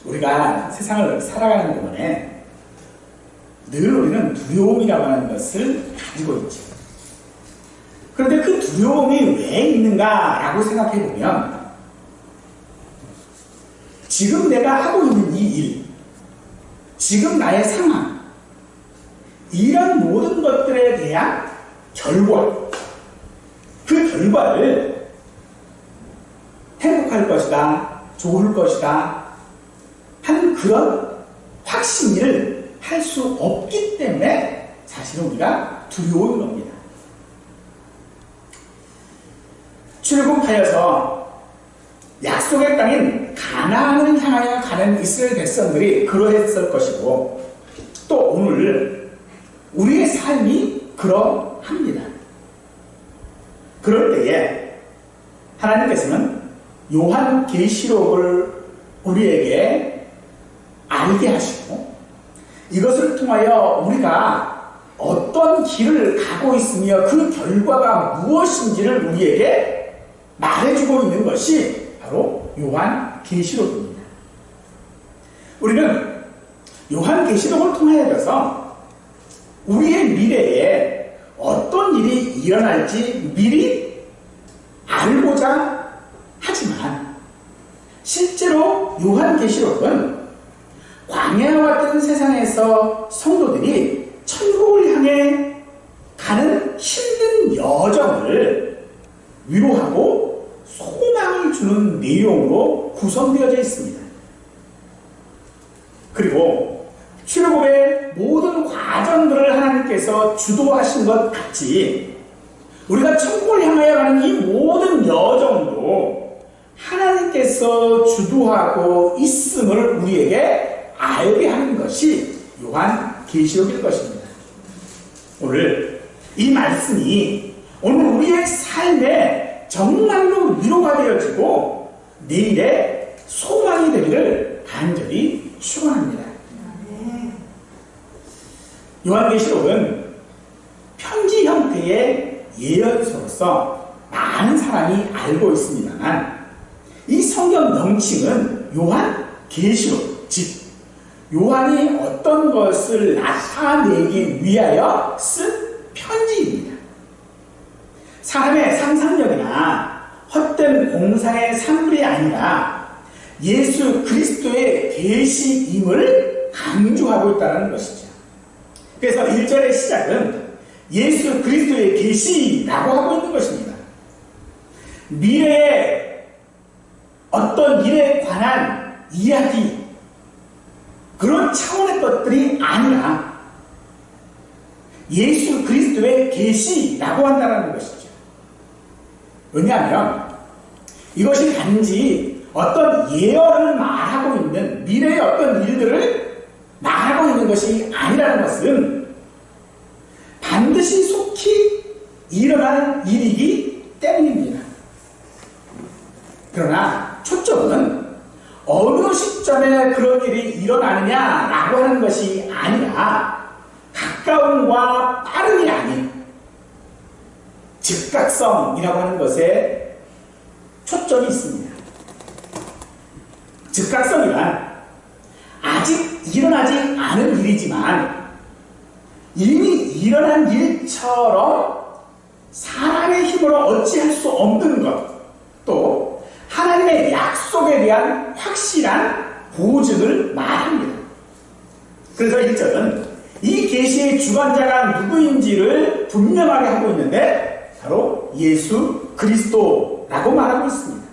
우리가 세상을 살아가는 동안에 늘 우리는 두려움이라고 하는 것을 가지고 있죠. 그런데 그 두려움이 왜 있는가라고 생각해 보면 지금 내가 하고 있는 이 일, 지금 나의 상황, 이런 모든 것들에 대한 결과, 그 결과를 행복할 것이다, 좋을 것이다 하는 그런 확신을 할 수 없기 때문에 사실은 우리가 두려운 겁니다. 출국하여서 약속의 땅인 가나안을 향하여 가는 이스라엘 백성들이 그러했을 것이고, 또 오늘 우리의 삶이 그러합니다. 그럴 때에 하나님께서는 요한계시록을 우리에게 알게 하시고, 이것을 통하여 우리가 어떤 길을 가고 있으며 그 결과가 무엇인지를 우리에게 말해주고 있는 것이 바로 요한계시록입니다. 우리는 요한계시록을 통하여서 우리의 미래에 어떤 일이 일어날지 미리 알고자 하지만, 실제로 요한계시록은 광야와 같은 세상에서 성도들이 천국을 향해 가는 힘든 여정을 위로하고 소망을 주는 내용으로 구성되어져 있습니다. 그리고 출애굽의 모든 과정들을 하나님께서 주도하신 것 같이 우리가 천국을 향하여 가는 이 모든 여정도 하나님께서 주도하고 있음을 우리에게 알게 하는 것이 요한계시록일 것입니다. 오늘 이 말씀이 오늘 우리의 삶에 정말로 위로가 되어지고 내일의 소망이 되기를 간절히 축원합니다. 요한계시록은 편지 형태의 예언서로서 많은 사람이 알고 있습니다만, 이 성경 명칭은 요한계시록, 즉 요한이 어떤 것을 나타내기 위하여 쓴 편지입니다. 사람의 상상력이나 헛된 공상의 산물이 아니라 예수 그리스도의 계시임을 강조하고 있다는 것이죠. 그래서 1절의 시작은 예수 그리스도의 계시라고 하고 있는 것입니다. 미래의 어떤 일에 관한 이야기, 그런 차원의 것들이 아니라 예수 그리스도의 계시라고 한다는 것이죠. 왜냐하면 이것이 단지 어떤 예언을 말하고 있는, 미래의 어떤 일들을 말하고 있는 것이 아니라는 것은 반드시 속히 일어나는 일이기 때문입니다. 그러나 초점은 어느 시점에 그런 일이 일어나느냐라고 하는 것이 아니라 가까움과 빠름이 아닌 즉각성이라고 하는 것에 초점이 있습니다. 즉각성이란 아직 일어나지 않은 일이지만 이미 일어난 일처럼 사람의 힘으로 어찌할 수 없는 것, 또 하나님의 약속에 대한 확실한 보증을 말합니다. 그래서 1절은 이 계시의 주관자가 누구인지를 분명하게 하고 있는데 바로 예수 그리스도라고 말하고 있습니다.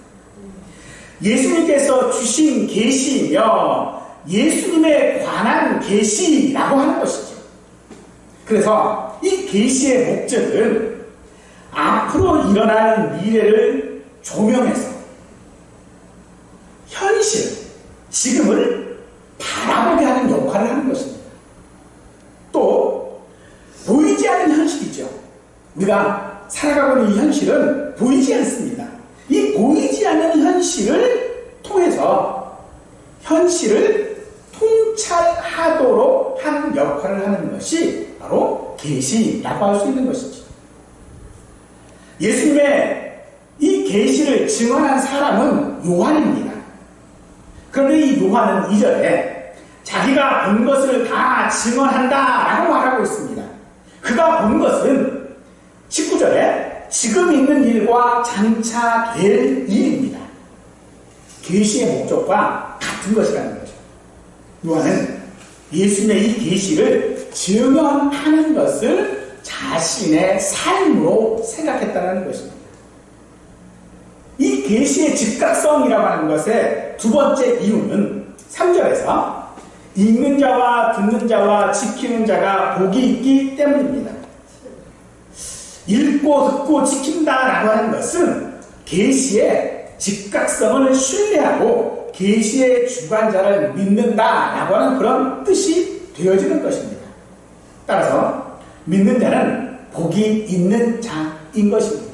예수님께서 주신 계시이며 예수님에 관한 계시라고 하는 것이죠. 그래서 이 계시의 목적은 앞으로 일어날 미래를 조명해서 현실, 지금을 바라보게 하는 역할을 하는 것입니다. 또 보이지 않는 현실이죠. 우리가 살아가고 있는 이 현실은 보이지 않습니다. 이 보이지 않는 현실을 통해서 현실을 통찰하도록 하는 역할을 하는 것이 바로 계시라고 할 수 있는 것이죠. 예수님의 이 계시를 증언한 사람은 요한입니다. 그런데 이 요한은 2절에 자기가 본 것을 다 증언한다 라고 말하고 있습니다. 그가 본 것은 19절에 지금 있는 일과 장차 될 일입니다. 계시의 목적과 같은 것이라는 거죠. 요한은 예수님의 이 계시를 증언하는 것을 자신의 삶으로 생각했다는 것입니다. 이 계시의 즉각성이라고 하는 것의 두 번째 이유는 3절에서 읽는 자와 듣는 자와 지키는 자가 복이 있기 때문입니다. 읽고 듣고 지킨다라고 하는 것은 계시의 즉각성을 신뢰하고 계시의 주관자를 믿는다라고 하는 그런 뜻이 되어지는 것입니다. 따라서 믿는 자는 복이 있는 자인 것입니다.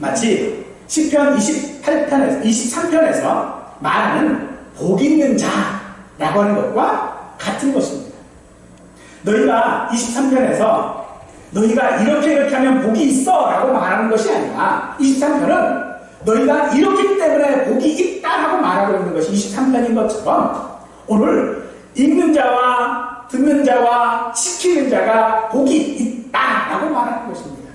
마치 시편 23편에서 말하는 복 있는 자라고 하는 것과 같은 것입니다. 너희가 23편에서 너희가 이렇게 하면 복이 있어 라고 말하는 것이 아니라 23편은 너희가 이렇기 때문에 복이 있다라고 말하고 있는 것이 23편인 것처럼 오늘 읽는 자와 듣는 자와 지키는 자가 복이 있다라고 말하는 것입니다.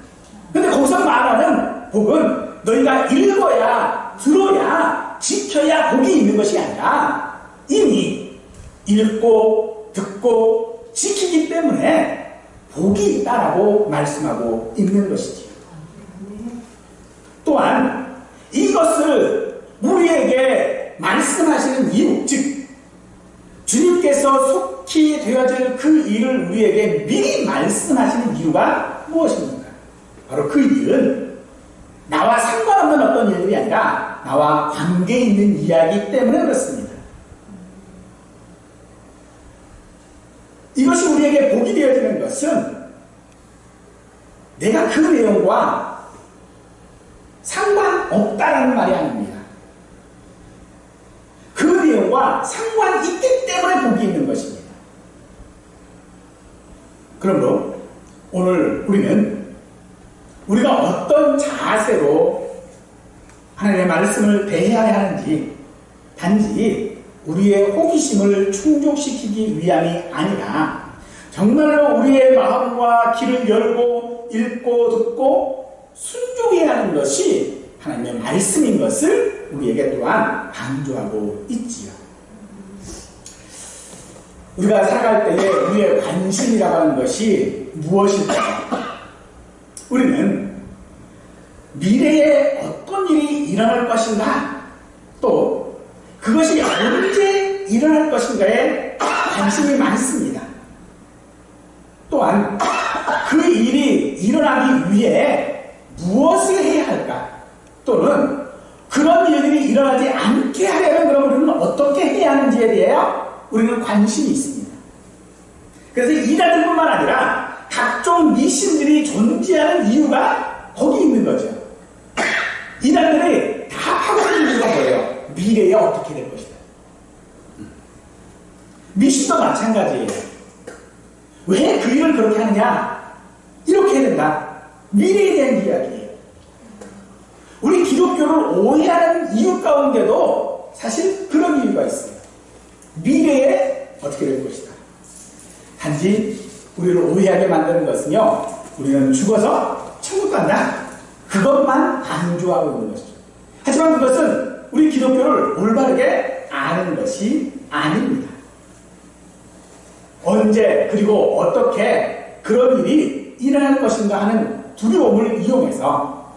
그런데 거기서 말하는 복은 너희가 읽어야 들어야 지켜야 복이 있는 것이 아니라 이미 읽고 듣고 지키기 때문에 복이 있다라고 말씀하고 있는 것이지요. 또한 이것을 우리에게 말씀하시는 이유, 즉 주님께서 속히 되어질 그 일을 우리에게 미리 말씀하시는 이유가 무엇입니까? 바로 그 일은 나와 상관없는 어떤 일들이 아니라 나와 관계 있는 이야기 때문에 그렇습니다. 이것이 우리에게 복이 되어지는 것은 내가 그 내용과 상관없다라는 말이 아닙니다. 그 내용과 상관이 있기 때문에 복이 있는 것입니다. 그러므로 오늘 우리는 우리가 어떤 자세로 하나님의 말씀을 대해야 하는지 단지 우리의 호기심을 충족시키기 위함이 아니라 정말로 우리의 마음과 귀를 열고 읽고 듣고 순종해야 하는 것이 하나님의 말씀인 것을 우리에게 또한 강조하고 있지요. 우리가 살아갈 때에 우리의 관심이라고 하는 것이 무엇일까요? 우리는 미래에 어떤 일이 일어날 것인가, 또 그것이 언제 일어날 것인가에 관심이 많습니다. 또한 그 일이 일어나기 위해 무엇을 해야 할까, 또는 그런 일들이 일어나지 않게 하려면 그럼 우리는 어떻게 해야 하는지에 대하여 우리는 관심이 있습니다. 그래서 이단들뿐만 아니라 각종 미신들이 존재하는 이유가 거기 있는 거죠. 이단들이 다 하고 있는 이유가 뭐예요? 미래에 어떻게 될 것이다. 미신도 마찬가지예요. 왜 그 일을 그렇게 하느냐? 이렇게 해야 된다. 미래에 대한 이야기예요. 우리 기독교를 오해하는 이유 가운데도 사실 그런 이유가 있어요. 미래에 어떻게 될 것이다. 단지 우리를 오해하게 만드는 것은요, 우리는 죽어서 천국 간다. 그것만 강조하고 있는 것이죠. 하지만 그것은 우리 기독교를 올바르게 아는 것이 아닙니다. 언제 그리고 어떻게 그런 일이 일어날 것인가 하는 두려움을 이용해서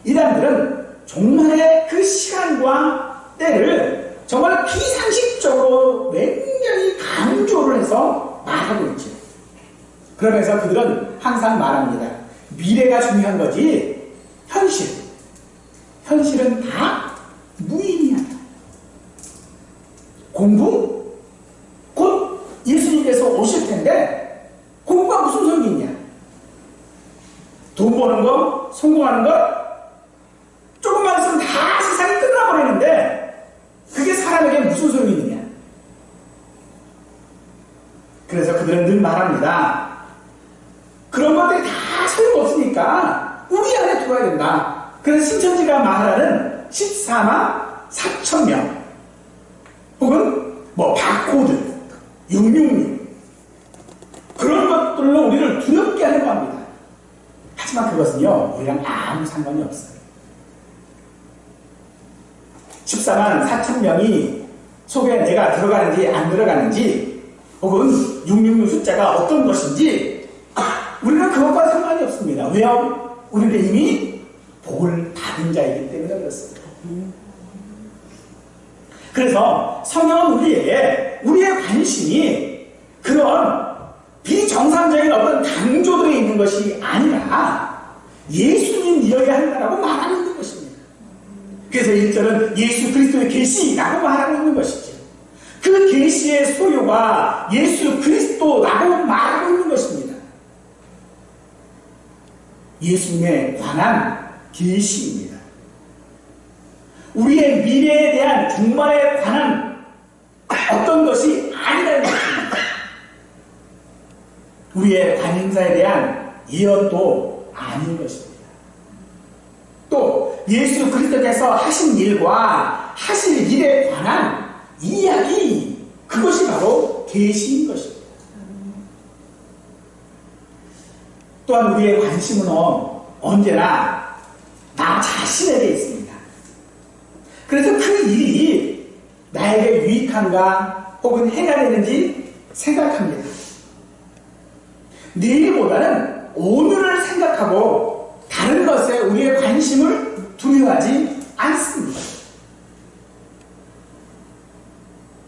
이단들은 종말의 그 시간과 때를 정말 비상식적으로 굉장히 강조를 해서 말하고 있죠. 그러면서 그들은 항상 말합니다. 미래가 중요한 거지 현실은 다 무의미하다. 공부? 곧 예수님께서 오실 텐데 공부가 무슨 소용이 있냐? 돈 버는 거, 성공하는 거 조금만 있으면 다 세상이 끝나버리는데 그게 사람에게 무슨 소용이 있느냐? 그래서 그들은 늘 말합니다. 그런 것들이 다 소용없으니까 우리 안에 들어야 된다. 그래서 신천지가 말하는 14만 4천 명, 혹은 뭐 바코드, 666 그런 것들로 우리를 두렵게 하는 겁니다. 하지만 그것은요 우리랑 아무 상관이 없어요. 14만 4천 명이 속에 내가 들어가는지 안 들어가는지 혹은 666 숫자가 어떤 것인지 우리는 그것과 상관이 없습니다. 왜요? 우리는 이미 복을 받은 자이기 때문에 그렇습니다. 그래서 성경은 우리에게 우리의 관심이 그런 비정상적인 어떤 강조들에 있는 것이 아니라 예수님 이어야 한다라고 말하고 있는 것입니다. 그래서 1절은 예수 그리스도의 계시라고 말하고 있는 것이죠. 그 계시의 소유가 예수 그리스도라고 말하고 있는 것입니다. 예수님에 관한 계시입니다. 우리의 미래에 대한 종말에 관한 어떤 것이 아니라는 것입니다. 우리의 관심사에 대한 예언도 아닌 것입니다. 또 예수 그리스도께서 하신 일과 하실 일에 관한 이야기, 그것이 바로 계시인 것입니다. 또한 우리의 관심은 언제나 나 자신에게 있습니다. 그래서 그 일이 나에게 유익한가 혹은 해가 되는지 생각합니다. 내일보다는 오늘을 생각하고 다른 것에 우리의 관심을 두려워하지 않습니다.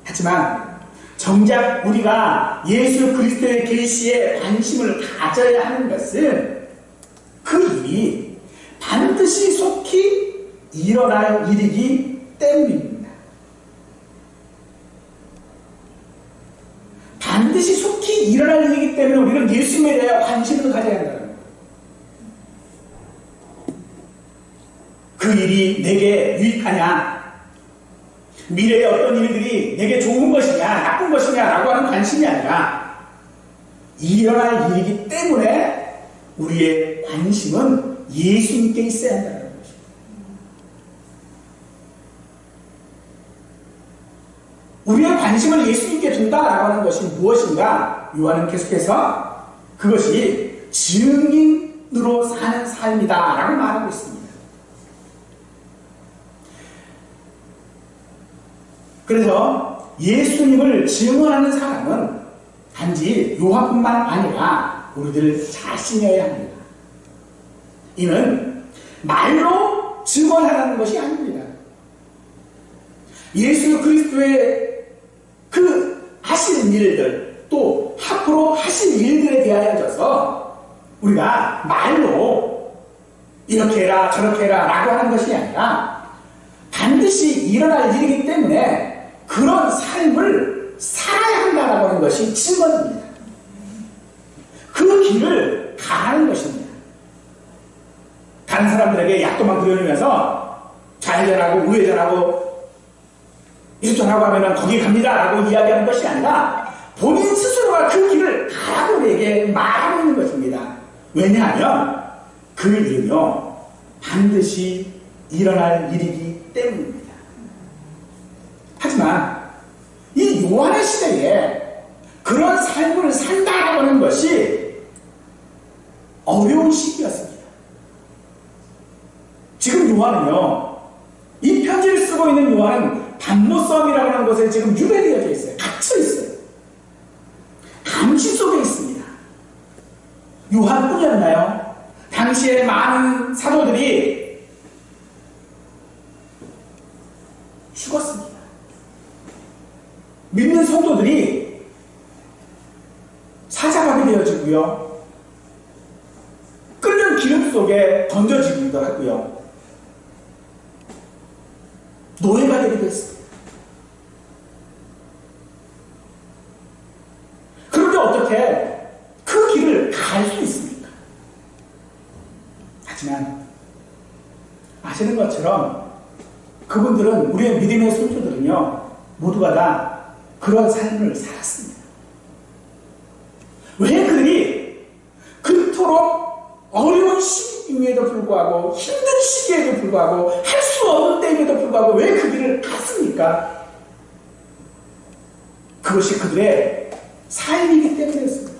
하지만 정작 우리가 예수 그리스도의 계시에 관심을 가져야 하는 것은 그 일이 반드시 속히 일어날 일이기 때문입니다. 반드시 속히 일어날 일이기 때문에 우리는 예수님에 대해 관심을 가져야 한다는 거예요. 그 일이 내게 유익하냐, 미래의 어떤 일들이 내게 좋은 것이냐 나쁜 것이냐 라고 하는 관심이 아니라 일어날 일이기 때문에 우리의 관심은 예수님께 있어야 한다는 것입니다. 우리의 관심을 예수님께 둔다라고 하는 것이 무엇인가? 요한은 계속해서 그것이 증인으로 사는 삶이다 라고 말하고 있습니다. 그래서 예수님을 증언하는 사람은 단지 요한뿐만 아니라 우리들 자신이어야 합니다. 이는 말로 증언하는 것이 아닙니다. 예수 그리스도의 그 하신 일들 또 앞으로 하신 일들에 대하여져서 우리가 말로 이렇게 해라 저렇게 해라 라고 하는 것이 아니라 반드시 일어날 일이기 때문에 그런 삶을 살아야 한다라고 하는 것이 증언입니다. 그 길을 가는 것입니다. 다른 사람들에게 약도만 부려주면서 좌회전하고 우회전하고 이수전하고 하면 거기 갑니다라고 이야기하는 것이 아니라 본인 스스로가 그 길을 가라고 우리에게 말하고 있는 것입니다. 왜냐하면 그 일은요 반드시 일어날 일이기 때문입니다. 하지만 이 요한의 시대에 그런 삶을 산다라고 하는 것이 어려운 시기였습니다. 지금 요한은요, 이 편지를 쓰고 있는 요한은 반모섬이라고 하는 곳에 지금 유배되어져 있어요. 갇혀 있어요. 감시 속에 있습니다. 요한뿐이었나요? 당시에 많은 사도들이 죽었습니다. 믿는 성도들이 사자가게 되어지고요. 끓는 기름 속에 던져지기도 하고요. 노예가 되기도 했습니다. 그런데 어떻게 그 길을 갈 수 있습니까? 하지만 아시는 것처럼 그분들은 우리의 믿음의 성도들은요 모두가 다 그런 삶을 살았습니다. 왜 그들이 그토록 어려운 시기에도 불구하고 힘든 시기에도 불구하고 할 수 없는 때임에도 불구하고 왜 그 길을 갔습니까? 그것이 그들의 삶이기 때문이었습니다.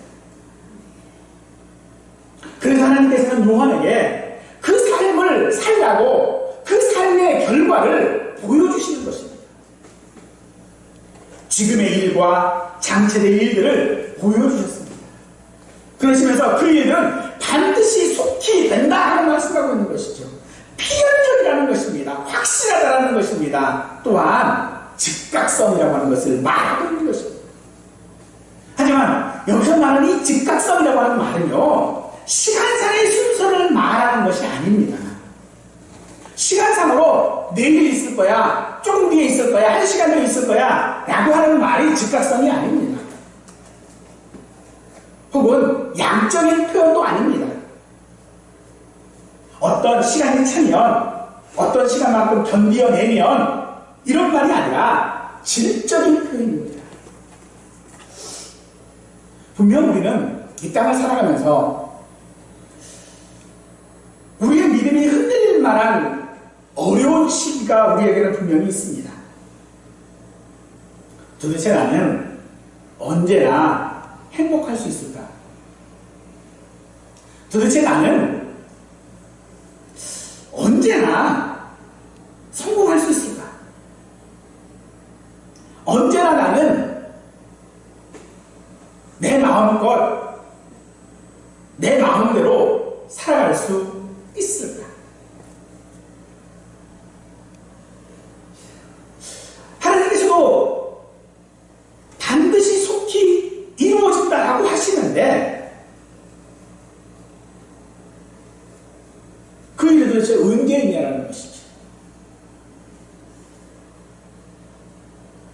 그래서 하나님께서는 요한에게 그 삶을 살라고 그 삶의 결과를 보여주시는 것입니다. 지금의 일과 장체될 일들을 보여주셨습니다. 그러시면서 그 일은 반드시 속히 된다 하는 말씀하고 있는 것이죠. 필연적이라는 것입니다. 확실하다는 것입니다. 또한 즉각성이라고 하는 것을 말하고 있는 것입니다. 하지만 여기서 말하는 이 즉각성이라고 하는 말은요, 시간상의 순서를 말하는 것이 아닙니다. 시간상으로 내일 있을 거야, 조금 뒤에 있을 거야, 1시간 뒤에 있을 거야 라고 하는 말이 즉각성이 아닙니다. 혹은 양적인 표현도 아닙니다. 어떤 시간이 차면, 어떤 시간만큼 견디어내면 이런 말이 아니라 질적인 표현입니다. 분명 우리는 이 땅을 살아가면서 우리의 믿음이 흔들릴 만한 어려운 시기가 우리에게는 분명히 있습니다. 도대체 나는 언제나 행복할 수 있을까? 도대체 나는 언제나 성공할 수 있을까? 언제나 나는 내 마음껏, 내 마음대로 살아갈 수 있을까? 하나님께서도 반드시 속히 이루어진다라고 하시는데 그 일이 도대체 언제 있냐라는 것이죠.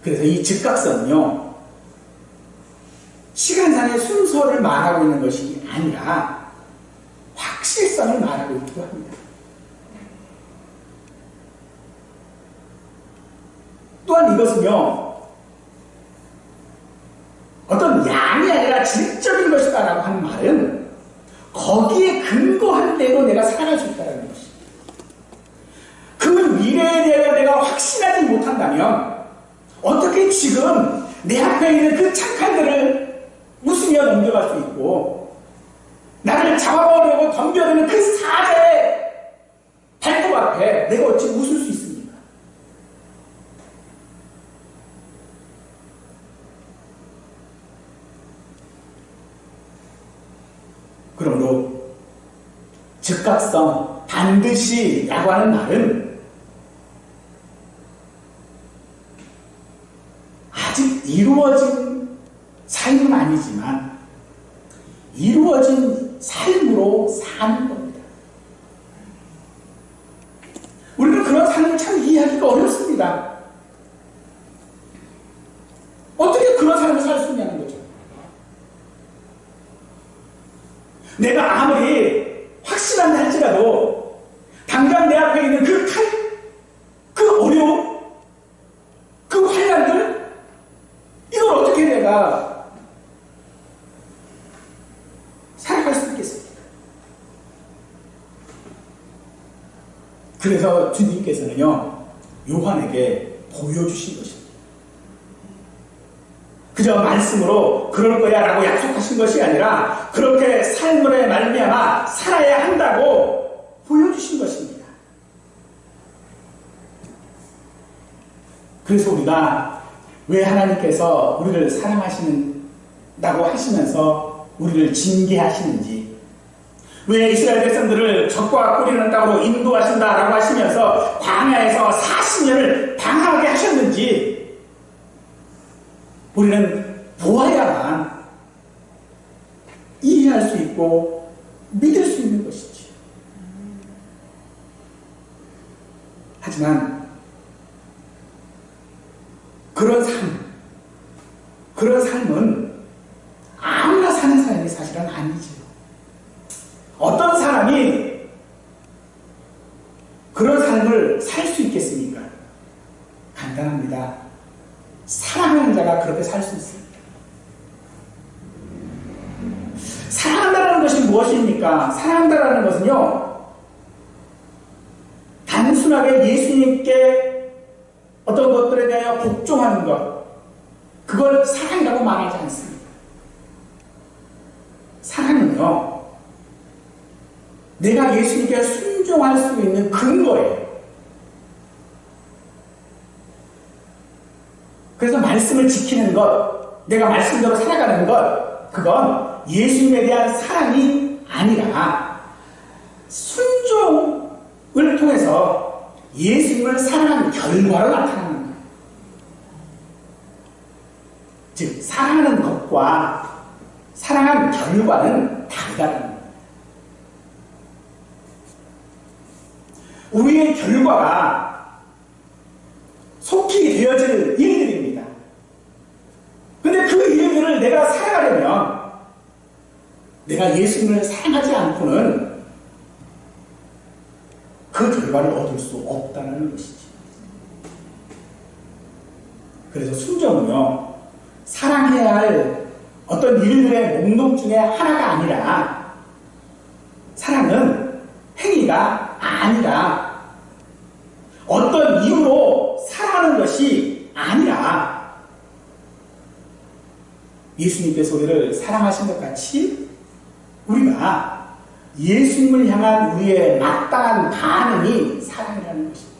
그래서 이 즉각성은요, 시간상의 순서를 말하고 있는 것이 아니라 확실성을 말하고 있기도 합니다. 또한 이것은요, 어떤 양이 아니라 질적인 것이다라고 하는 말은 거기에 근거한 대로 내가 살아갈 수 있다는 것입니다. 그 미래에 대하여 내가 확신하지 못한다면 어떻게 지금 내 앞에 있는 그 착한들을 웃으며 넘겨갈 수 있고 나를 잡아먹으려고 덤벼드는 그 사자의 발톱 앞에 내가 어찌 웃을 수 있습니까? 그러므로 즉각성, 반드시라고 하는 말은 아직 이루어진 삶은 아니지만 이루어진 삶으로 사는 겁니다. 우리는 그런 삶을 참 이해하기가 어렵습니다. 어떻게 그런 삶을 살 수 있냐는 거죠. 내가 아무리 확실한다 할지라도 당장 내 앞에 있는 그 칼, 그 어려움, 그 환난들, 이걸 어떻게 내가 살아갈 수 있겠습니까? 그래서 주님께서는요, 요한에게 보여주신 것입니다. 그저 말씀으로 그럴 거야 라고 약속하신 것이 아니라 그렇게 삶으로 말미암아 살아야 한다고 보여주신 것입니다. 그래서 우리가 왜 하나님께서 우리를 사랑하신다고 하시면서 우리를 징계하시는지, 왜 이스라엘 백성들을 적과 꿀이는 땅으로 인도하신다라고 하시면서 광야에서 40년을 방황하게 하셨는지 우리는 보아야만 이해할 수 있고 믿을 수 있는 것이지. 하지만 그런 삶은 아무나 사는 삶이 사실은 아니지요. 어떤 사람이 그런 삶을 살 수 있겠습니까? 간단합니다. 사랑하는 자가 그렇게 살 수 있습니다. 사랑한다는 것이 무엇입니까? 사랑한다는 것은요, 단순하게 예수님께 어떤 것들에 대하여 복종하는 것, 그걸 사랑이라고 말하지 않습니다. 사랑은요, 내가 예수님께 순종할 수 있는 근거예요. 그래서 말씀을 지키는 것, 내가 말씀대로 살아가는 것, 그건 예수님에 대한 사랑이 아니라 순종을 통해서 예수님을 사랑하는 결과로 나타나는 거예요. 즉, 사랑하는 것과 사랑하는 결과는 다르다는 거예요. 우리의 결과가 속히 되어질 일들입니다. 근데 그 일들을 내가 살아가려면 내가 예수님을 사랑하지 않고는 그 결과를 얻을 수 없다는 것이죠. 그래서 순종은요, 사랑해야 할 어떤 일들의 목록 중에 하나가 아니라, 사랑은 행위가 아니라, 어떤 이유로 사랑하는 것이 아니라, 예수님께서 우리를 사랑하신 것 같이 우리가 예수님을 향한 우리의 마땅한 반응이 사랑이라는 것입니다.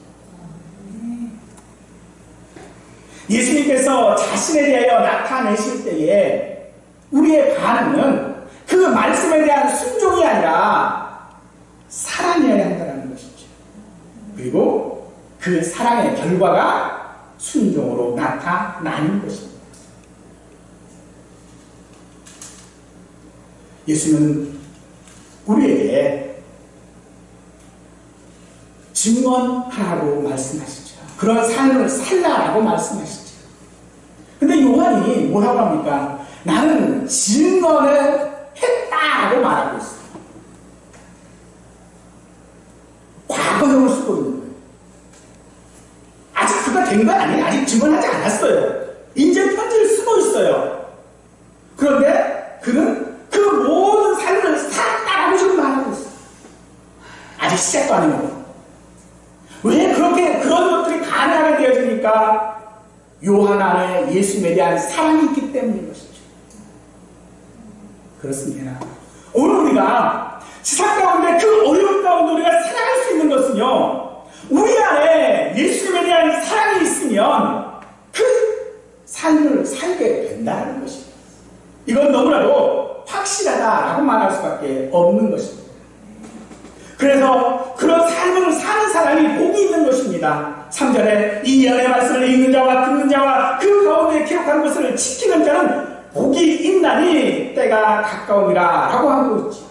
예수님께서 자신에 대하여 나타내실 때에 우리의 반응은 그 말씀에 대한 순종이 아니라 사랑이어야 한다는 것이죠. 그리고 그 사랑의 결과가 순종으로 나타나는 것입니다. 예수는 우리에게 증언하라고 말씀하시죠. 그런 삶을 살라라고 말씀하시죠. 근데 요한이 뭐라고 합니까? 나는 증언을 했다라고 말하고 있어요. 과거형을 쓰고 있는 거예요. 아직 그가 된 건 아니에요. 아직 증언하지 않았어요. 이제 편지를 쓰고 있어요. 그런데 그는 그 모든 삶을 살았다라고 지금 말하고 있어요. 아직 시작도 아니고. 왜 그렇게 그런 것들이 가능하게 되어집니까? 요한 안에 예수님에 대한 사랑이 있기 때문인 것이죠. 그렇습니다. 오늘 우리가 세상 가운데 그 어려운 가운데 우리가 살아갈 수 있는 것은요, 우리 안에 예수님에 대한 사랑이 있으면 그 삶을 살게 된다는 것입니다. 이건 너무나도 확실하다라고 말할 수밖에 없는 것입니다. 그래서 그런 삶을 사는 사람이 복이 있는 것입니다. 3절에 이 예언의 말씀을 읽는 자와 듣는 자와 그 가운데 기록한 것을 지키는 자는 복이 있나니 때가 가까우니라 라고 하고 있죠.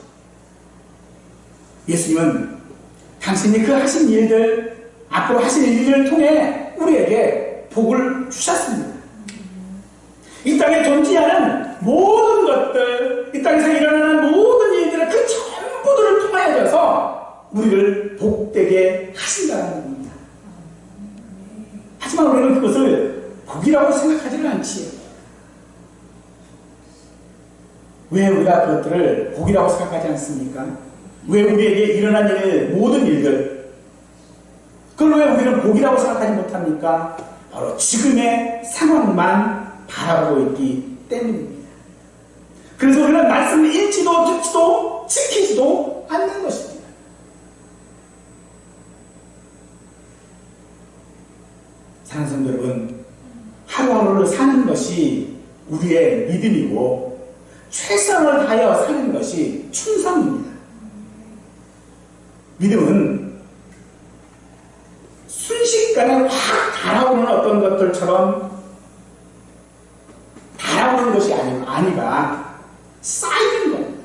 예수님은 당신이 그 하신 일들, 앞으로 하신 일들을 통해 우리에게 복을 주셨습니다. 이 땅에 존재하는 모든 것들, 이 땅에서 일어나는 모든 일들을 그 전부들을 통하여져서 우리를 복되게 하신다는 겁니다. 하지만 우리는 그것을 복이라고 생각하지는 않지요. 왜 우리가 그것들을 복이라고 생각하지 않습니까? 왜 우리에게 일어난 일, 모든 일들, 그걸 왜 우리는 복이라고 생각하지 못합니까? 바로 지금의 상황만 바라보고 있기 때문입니다. 그래서 우리는 말씀을 읽지도 듣지도 지키지도 않는 것입니다. 사랑하는 성도 여러분, 하루하루를 사는 것이 우리의 믿음이고 최선을 다하여 사는 것이 충성입니다. 믿음은 순식간에 확 달아오는 어떤 것들처럼 달아오는 것이 아니라 쌓이는 겁니다.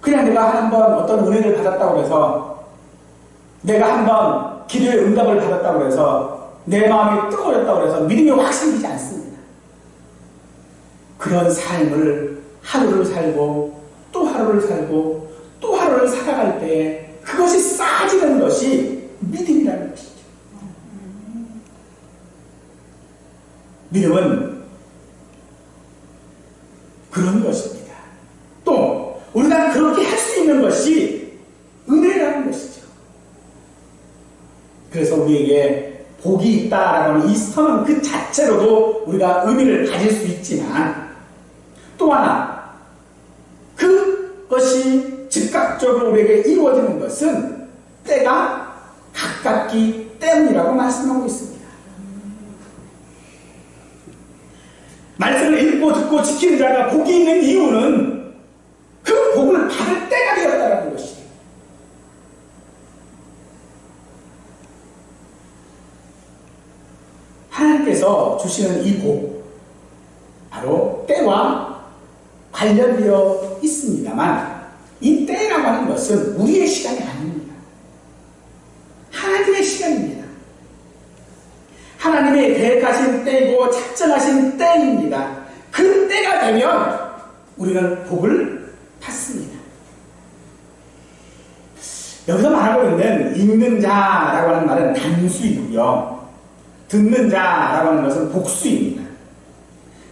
그냥 내가 한번 어떤 은혜를 받았다고 해서, 내가 한번 기도의 응답을 받았다고 해서 내 마음이 뜨거워졌다고 해서 믿음이 확 생기지 않습니다. 그런 삶을 하루를 살고 또 하루를 살고 또 하루를 살아갈 때 그것이 쌓아지는 것이 믿음이라는 것이죠. 믿음은 그런 것입니다. 또 우리가 그렇게 할 수 있는 것이 은혜라는 것이죠. 그래서 우리에게 복이 있다라고 하는 이 선언 그 자체로도 우리가 의미를 가질 수 있지만, 또 하나 그것이 즉각적으로 우리에게 이루어지는 것은 때가 가깝기 때문이라고 말씀하고 있습니다. 말씀을 읽고 듣고 지키는 자가 복이 있는 이유는 그 복을 받을 때가 되었다는 것이에요. 하나님께서 주시는 이 복, 바로 때와 관련되어 있습니다만, 이 때라고 하는 것은 우리의 시간이 아닙니다. 하나님의 시간입니다. 하나님의 계획하신 때이고 작정하신 때입니다. 그 때가 되면 우리는 복을 받습니다. 여기서 말하고 있는 읽는 자라고 하는 말은 단수이고요, 듣는 자라고 하는 것은 복수입니다.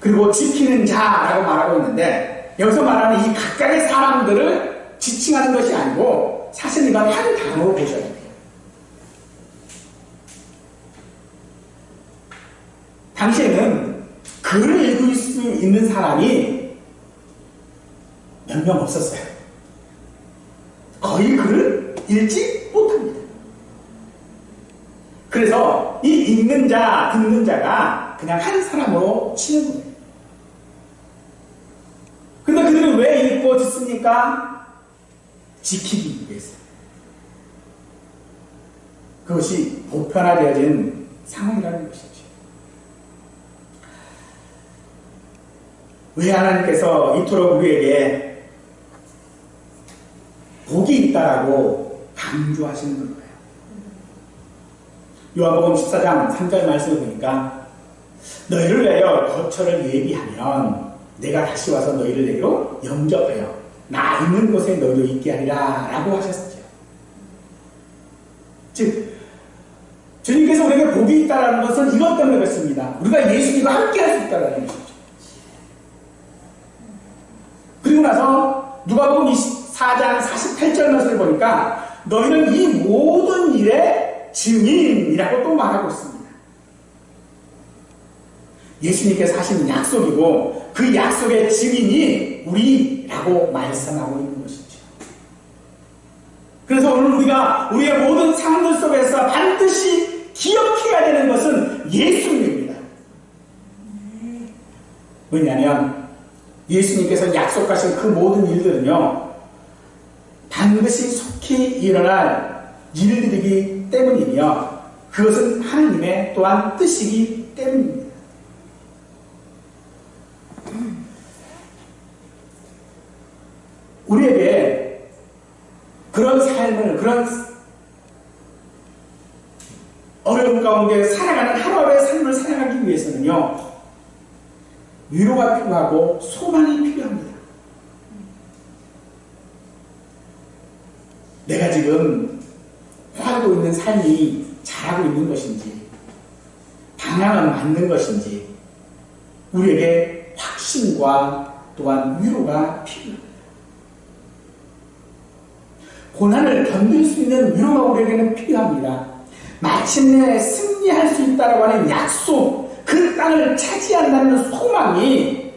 그리고 지키는 자라고 말하고 있는데, 여기서 말하는 이 각각의 사람들을 지칭하는 것이 아니고 사실 이건 한 단어로 보셔야 돼요. 당시에는 글을 읽을 수 있는 사람이 몇 명 없었어요. 거의 글을 읽지 못합니다. 그래서 이 읽는 자, 듣는 자가 그냥 한 사람으로 치는 거예요. 근데 그들은 왜 읽고 듣습니까? 지키기 위해서. 그것이 보편화되어진 상황이라는 것이죠. 왜 하나님께서 이토록 우리에게 복이 있다라고 강조하시는 걸까요? 요한복음 14장 3절 말씀을 보니까, 너희를 위하여 거처를 예비하면 내가 다시 와서 너희를 내게로 영접하여 나 있는 곳에 너희도 있게 하리라 라고 하셨죠. 즉 주님께서 우리에게 복이 있다는 것은 이것 때문에 그렇습니다. 우리가 예수님과 함께 할 수 있다는 것이죠. 그리고 나서 누가복음 24장 48절 말씀을 보니까 너희는 이 모든 일의 증인이라고 또 말하고 있습니다. 예수님께서 하신 약속이고 그 약속의 증인이 우리라고 말씀하고 있는 것이죠. 그래서 오늘 우리가 우리의 모든 상황들 속에서 반드시 기억해야 되는 것은 예수님입니다. 왜냐하면 예수님께서 약속하신 그 모든 일들은요, 반드시 속히 일어날 일들이기 때문이며 그것은 하나님의 또한 뜻이기 때문입니다. 우리에게 그런 삶을, 그런 어려움 가운데 살아가는 하루하루의 삶을 살아가기 위해서는요, 위로가 필요하고 소망이 필요합니다. 내가 지금 살고 있는 삶이 잘하고 있는 것인지, 방향은 맞는 것인지, 우리에게 확신과 또한 위로가 필요합니다. 고난을 견딜 수 있는 위로가 우리에게는 필요합니다. 마침내 승리할 수 있다고 하는 약속, 그 땅을 차지한다는 소망이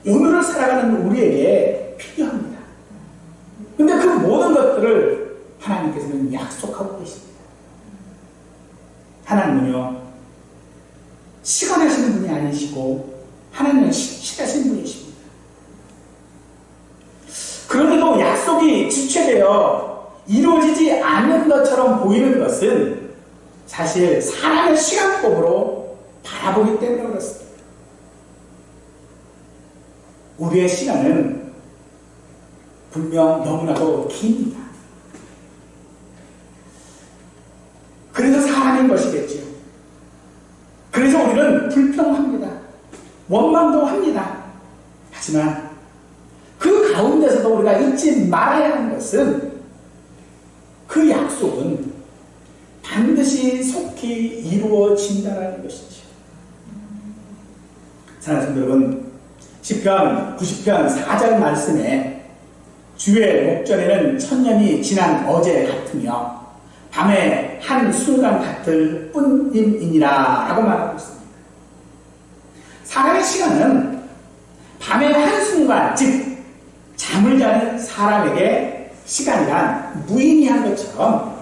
오늘을 살아가는 우리에게 필요합니다. 근데 그 모든 것들을 하나님께서는 약속하고 계십니다. 하나님은요, 시간하시는 분이 아니시고 하나님은 실하시는 분이십니다. 그런데도 약속이 지체되어 이루어지지 않는 것처럼 보이는 것은 사실 사람의 시간법으로 바라보기 때문에 그렇습니다. 우리의 시간은 분명 너무나도 깁니다. 그래서 사람인 것이겠지요. 그래서 우리는 불평합니다. 원망도 합니다. 하지만 그 가운데서도 우리가 잊지 말아야 하는 것은 그 약속은 반드시 속히 이루어진다는 것이죠. 사랑하는 성도 여러분, 시편 90편 4절 말씀에 주의 목전에는 천년이 지난 어제 같으며 밤의 한 순간 같을 뿐임이니라 라고 말하고 있습니다. 사람의 시간은 밤의 한 순간, 즉 잠을 자는 사람에게 시간이란 무의미한 것처럼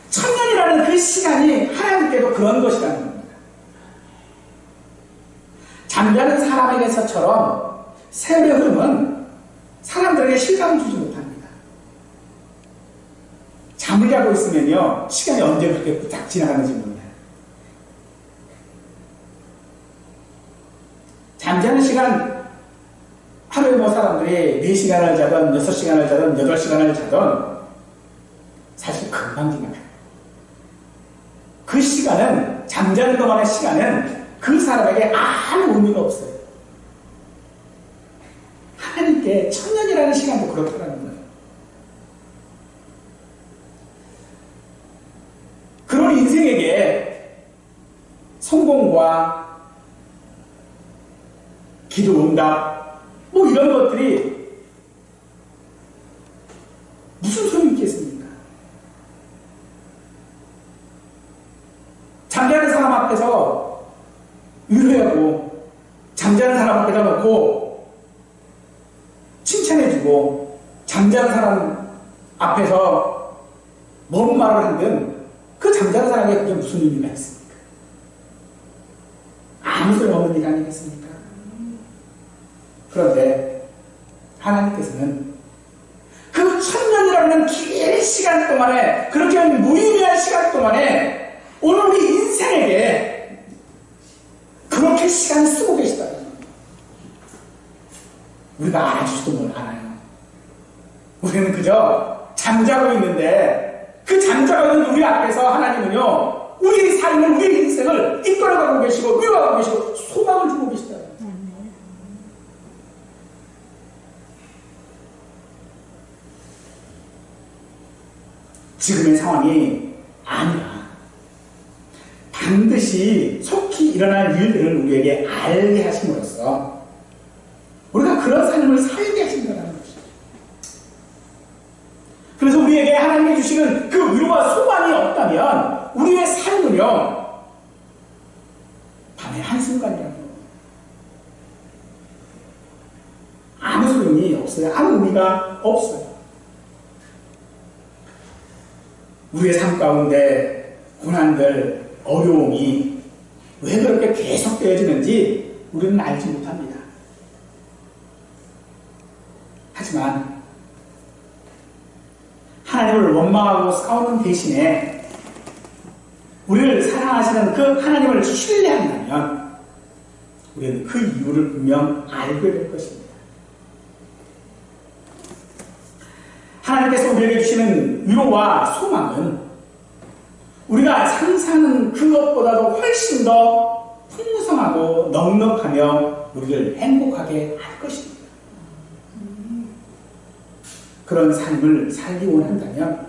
천년이라는 그 시간이 하나님께도 그런 것이라는 겁니다. 잠자는 사람에게서처럼 세월의 흐름은 사람들에게 실감을 주지 못합니다. 잠을 자고 있으면요, 시간이 언제 그렇게 부탁 지나가는지 몰라요. 잠자는 시간, 하루에 뭐 사람들이 4시간을 자든 6시간을 자든 8시간을 자든 사실 금방 지나가요. 그 시간은, 잠자는 동안의 시간은 그 사람에게 아무 의미가 없어요. 하나님께 천년이라는 시간도 그렇다는 거예요. 그런 인생에게 성공과 기도 응답, 뭐 이런 것들이 무슨 소용이 있겠습니까? 잠자는 사람 앞에서 위로하고, 잠자는 사람 앞에다 놓고 칭찬해주고, 잠자는 사람 앞에서 뭔 말을 하든 그 잠자는 사람에게 그게 무슨 의미가 있습니까? 아무 소용없는 일 아니겠습니까? 그런데 하나님께서는 그 천년이라는 긴 시간 동안에, 그렇게 무의미한 시간 동안에 오늘 우리 인생에게 그렇게 시간을 쓰고 계시다는 겁니다. 우리가 알아주지도 뭘 알아요. 우리는 그저 잠자고 있는데 그 잠자고 있는 우리 앞에서 하나님은요, 우리의 삶을, 우리의 인생을 이끌어가고 계시고 위로하고 계시고 소망을 주고 계시다는 겁니다. 지금의 상황이 아니라 반드시 속히 일어날 일들을 우리에게 알게 하심으로써 우리가 그런 삶을 살게 하신다는 것입니다. 그래서 우리에게 하나님이 주시는 그 위로와 소망이 없다면 우리의 삶은요, 밤의 한순간이라는 겁니다. 아무 소용이 없어요. 아무 의미가 없어요. 우리의 삶 가운데 고난들, 어려움이 왜 그렇게 계속되어지는지 우리는 알지 못합니다. 하지만 하나님을 원망하고 싸우는 대신에 우리를 사랑하시는 그 하나님을 신뢰한다면 우리는 그 이유를 분명 알게 될 것입니다. 하나님께서 우리에게 주시는 위로와 소망은 우리가 상상하는 그것보다도 훨씬 더 풍성하고 넉넉하며 우리를 행복하게 할 것입니다. 그런 삶을 살기 원한다면,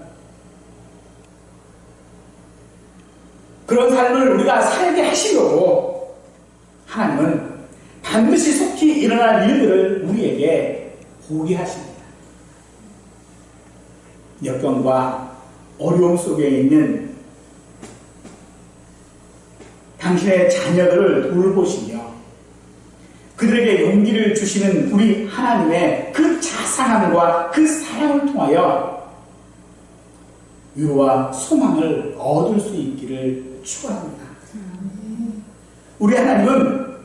그런 삶을 우리가 살게 하시려고 하나님은 반드시 속히 일어날 일들을 우리에게 보게 하십니다. 역경과 어려움 속에 있는 당신의 자녀들을 돌보시며 그들에게 용기를 주시는 우리 하나님의 그 자상함과 그 사랑을 통하여 위로와 소망을 얻을 수 있기를 축원합니다. 우리 하나님은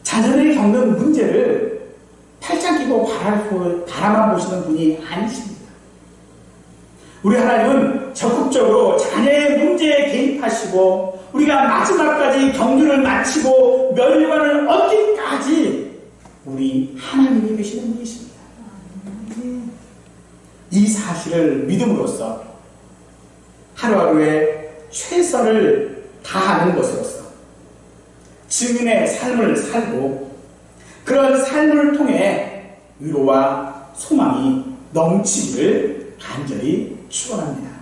자녀들이 겪는 문제를 팔짱 끼고 바라만 보시는 분이 아니십니다. 우리 하나님은 적극적으로 자녀의 문제에 개입하시고 우리가 마지막까지 경륜을 마치고 멸관을 얻기까지 우리 하나님이 되시는 분이십니다. 이 사실을 믿음으로써 하루하루의 최선을 다하는 것으로서 증인의 삶을 살고 그런 삶을 통해 위로와 소망이 넘치기를 간절히 축원합니다.